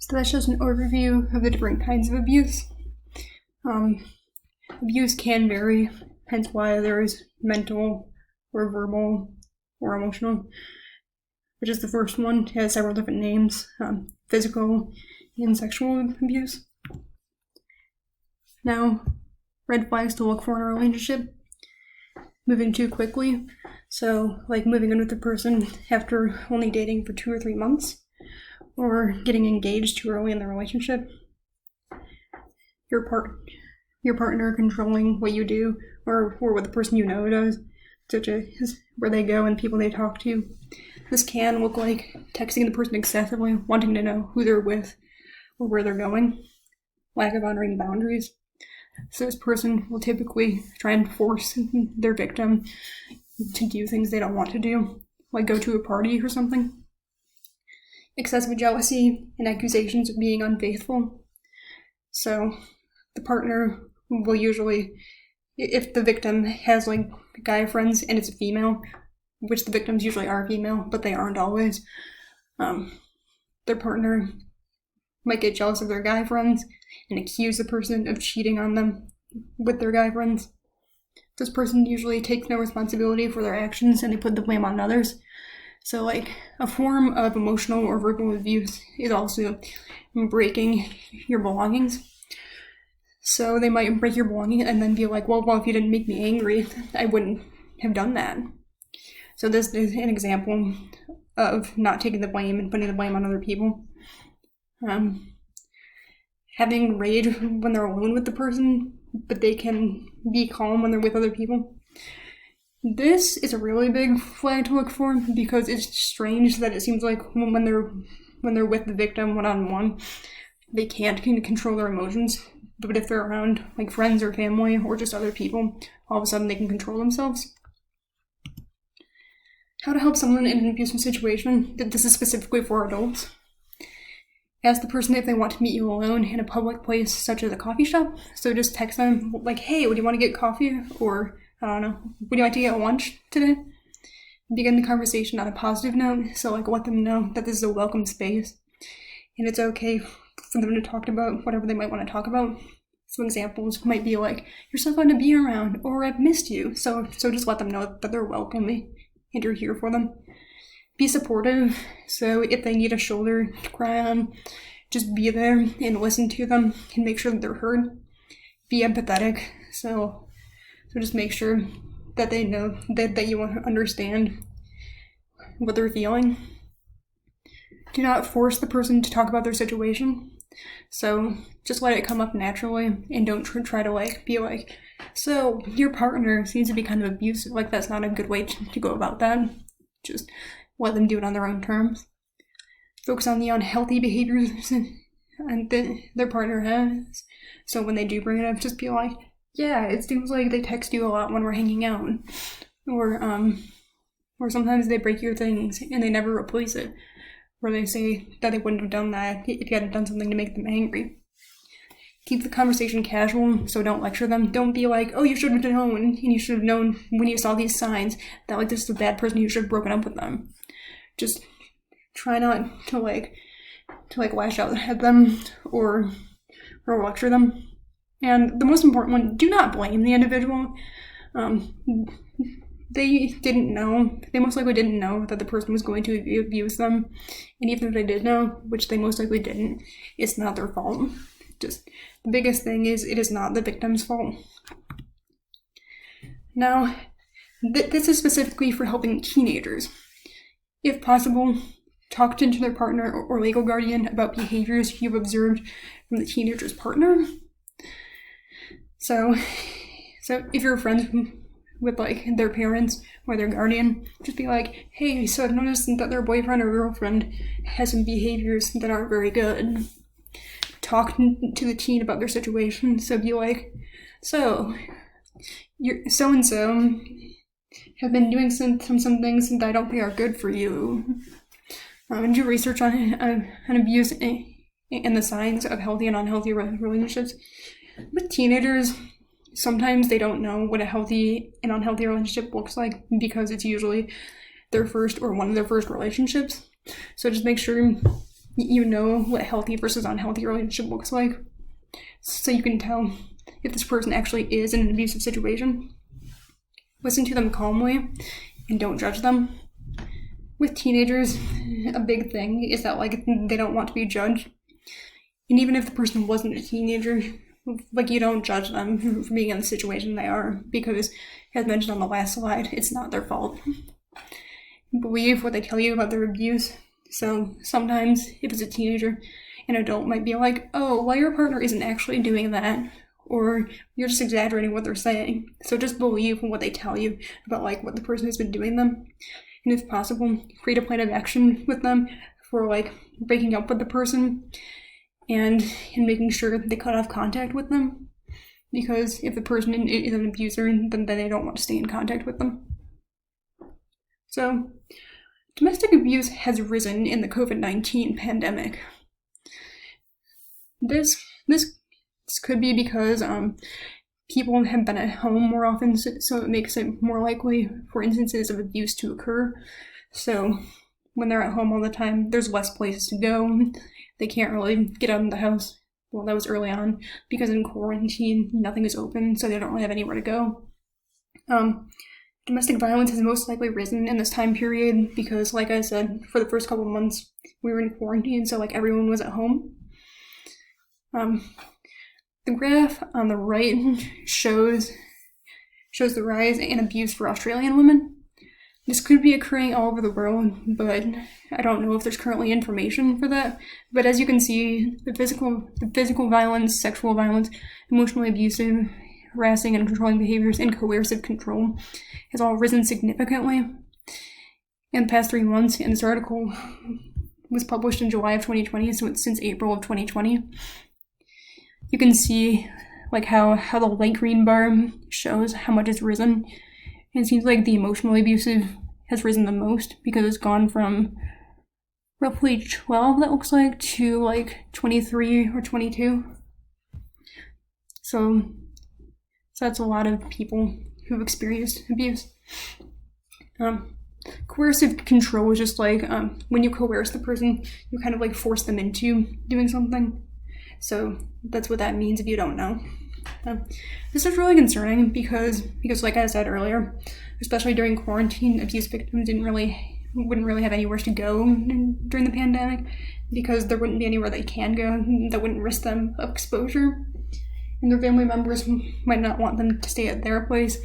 So that's just an overview of the different kinds of abuse. Abuse can vary, hence why there is mental or verbal or emotional, which is the first one. It has several different names, physical and sexual abuse. Now, red flags to look for in a relationship. Moving too quickly. So, like moving in with a person after only dating for 2 or 3 months, or getting engaged too early in the relationship. Your partner controlling what you do, or what the person you know does, such as where they go and people they talk to. This can look like texting the person excessively, wanting to know who they're with or where they're going. Lack of honoring boundaries. So this person will typically try and force their victim to do things they don't want to do, like go to a party or something. Excessive jealousy and accusations of being unfaithful. So the partner will usually, if the victim has like guy friends and it's a female, which the victims usually are female, but they aren't always, their partner might get jealous of their guy friends and accuse the person of cheating on them with their guy friends. This person usually takes no responsibility for their actions and they put the blame on others. So, like, a form of emotional or verbal abuse is also breaking your belongings. So they might break your belongings and then be like, well, if you didn't make me angry, I wouldn't have done that. So this is an example of not taking the blame and putting the blame on other people. Having rage when they're alone with the person, but they can be calm when they're with other people. This is a really big flag to look for because it's strange that it seems like when they're with the victim one-on-one, they can't control their emotions. But if they're around like friends or family or just other people, all of a sudden they can control themselves. How to help someone in an abusive situation. This is specifically for adults. Ask the person if they want to meet you alone in a public place such as a coffee shop. So just text them like, hey, would you want to get coffee? Or, I don't know, would you like to get lunch today? Begin the conversation on a positive note. So like let them know that this is a welcome space. And it's okay for them to talk about whatever they might want to talk about. Some examples might be like, you're so fun to be around, or I've missed you. So just let them know that they're welcome and you're here for them. Be supportive. So if they need a shoulder to cry on, just be there and listen to them and make sure that they're heard. Be empathetic. So just make sure that they know that you understand what they're feeling. Do not force the person to talk about their situation. So just let it come up naturally and don't try to like be like, so your partner seems to be kind of abusive. Like that's not a good way to go about that. Just let them do it on their own terms. Focus on the unhealthy behaviors and their partner has. So when they do bring it up, just be like, yeah, it seems like they text you a lot when we're hanging out. Or sometimes they break your things and they never replace it. Or they say that they wouldn't have done that if you hadn't done something to make them angry. Keep the conversation casual, so don't lecture them. Don't be like, oh, you should have known, and you should have known when you saw these signs that like this is a bad person, you should have broken up with them. Just try not to lash out at them or lecture them. And the most important one, do not blame the individual. They didn't know. They most likely didn't know that the person was going to abuse them. And even if they did know, which they most likely didn't, it's not their fault. Just the biggest thing is it is not the victim's fault. Now, this is specifically for helping teenagers. If possible, talk to their partner or legal guardian about behaviors you've observed from the teenager's partner. So if you're friends with like their parents or their guardian, just be like, hey, so I've noticed that their boyfriend or girlfriend has some behaviors that aren't very good. Talk to the teen about their situation. So be like, so you're so-and-so have been doing some things that I don't think are good for you. And do research on abuse and the signs of healthy and unhealthy relationships. With teenagers, sometimes they don't know what a healthy and unhealthy relationship looks like because it's usually their first or one of their first relationships. So just make sure you know what healthy versus unhealthy relationship looks like. So you can tell if this person actually is in an abusive situation. Listen to them calmly and don't judge them. With teenagers, a big thing is that like they don't want to be judged. And even if the person wasn't a teenager, like you don't judge them for being in the situation they are, because as mentioned on the last slide, it's not their fault. Believe what they tell you about their abuse. So sometimes if it's a teenager, an adult might be like, oh, well, your partner isn't actually doing that, or you're just exaggerating what they're saying. So just believe what they tell you about like what the person has been doing them. And if possible, create a plan of action with them for like breaking up with the person and making sure that they cut off contact with them. Because if the person is an abuser, then they don't want to stay in contact with them. So, domestic abuse has risen in the COVID-19 pandemic. This could be because people have been at home more often, so it makes it more likely for instances of abuse to occur. So when they're at home all the time, there's less places to go. They can't really get out of the house. Well, that was early on, because in quarantine, nothing is open, so they don't really have anywhere to go. Domestic violence has most likely risen in this time period because, like I said, for the first couple of months, we were in quarantine, so like everyone was at home. The graph on the right shows the rise in abuse for Australian women. This could be occurring all over the world, but I don't know if there's currently information for that. But as you can see, the physical violence, sexual violence, emotionally abusive, harassing and controlling behaviors, and coercive control has all risen significantly in the past 3 months. And this article was published in July of 2020, so it's since April of 2020. You can see like how the light green bar shows how much it's risen. And it seems like the emotionally abusive has risen the most because it's gone from roughly 12, that looks like, to like 23 or 22. So that's a lot of people who've experienced abuse. Coercive control is just like when you coerce the person, you kind of like force them into doing something. So that's what that means if you don't know. This is really concerning because like I said earlier, especially during quarantine, abuse victims wouldn't really have anywhere to go during the pandemic because there wouldn't be anywhere they can go that wouldn't risk them of exposure. And their family members might not want them to stay at their place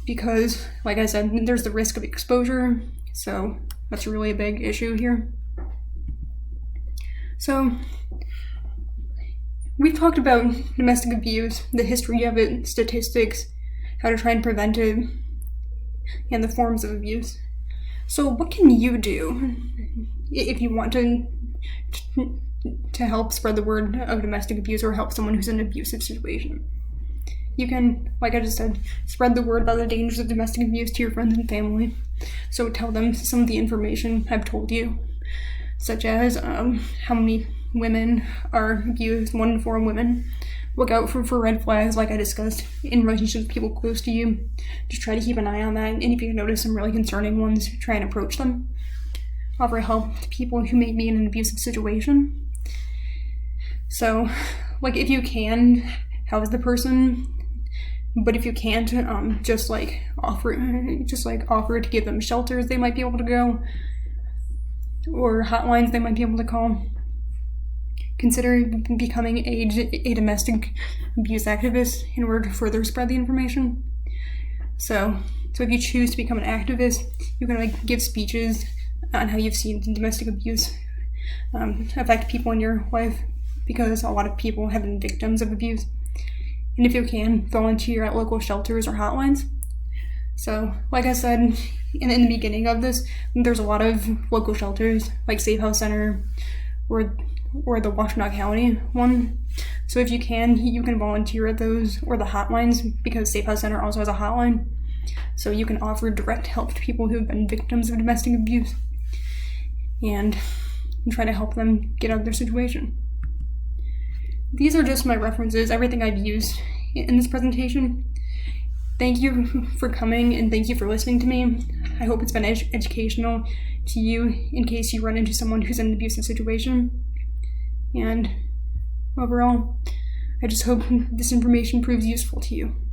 because, like I said, there's the risk of exposure. So that's really a big issue here. So we've talked about domestic abuse, the history of it, statistics, how to try and prevent it, and the forms of abuse. So what can you do if you want to help spread the word of domestic abuse or help someone who's in an abusive situation? You can, like I just said, spread the word about the dangers of domestic abuse to your friends and family. So tell them some of the information I've told you, such as how many women are abused, 1 in 4 women. Look out for red flags, like I discussed, in relationships with people close to you. Just try to keep an eye on that, and if you notice some really concerning ones, try and approach them. Offer help to people who may be in an abusive situation. So, like, if you can, house the person, but if you can't, just offer to give them shelters they might be able to go, or hotlines they might be able to call. Consider becoming a domestic abuse activist in order to further spread the information. So if you choose to become an activist, you can give speeches on how you've seen domestic abuse affect people in your life, because a lot of people have been victims of abuse. And if you can, volunteer at local shelters or hotlines. So, like I said in the beginning of this, there's a lot of local shelters, like Safe House Center, or the Washtenaw County one. So if you can volunteer at those, or the hotlines, because Safe House Center also has a hotline. So you can offer direct help to people who have been victims of domestic abuse and try to help them get out of their situation. These are just my references, everything I've used in this presentation. Thank you for coming, and thank you for listening to me. I hope it's been educational to you in case you run into someone who's in an abusive situation. And overall, I just hope this information proves useful to you.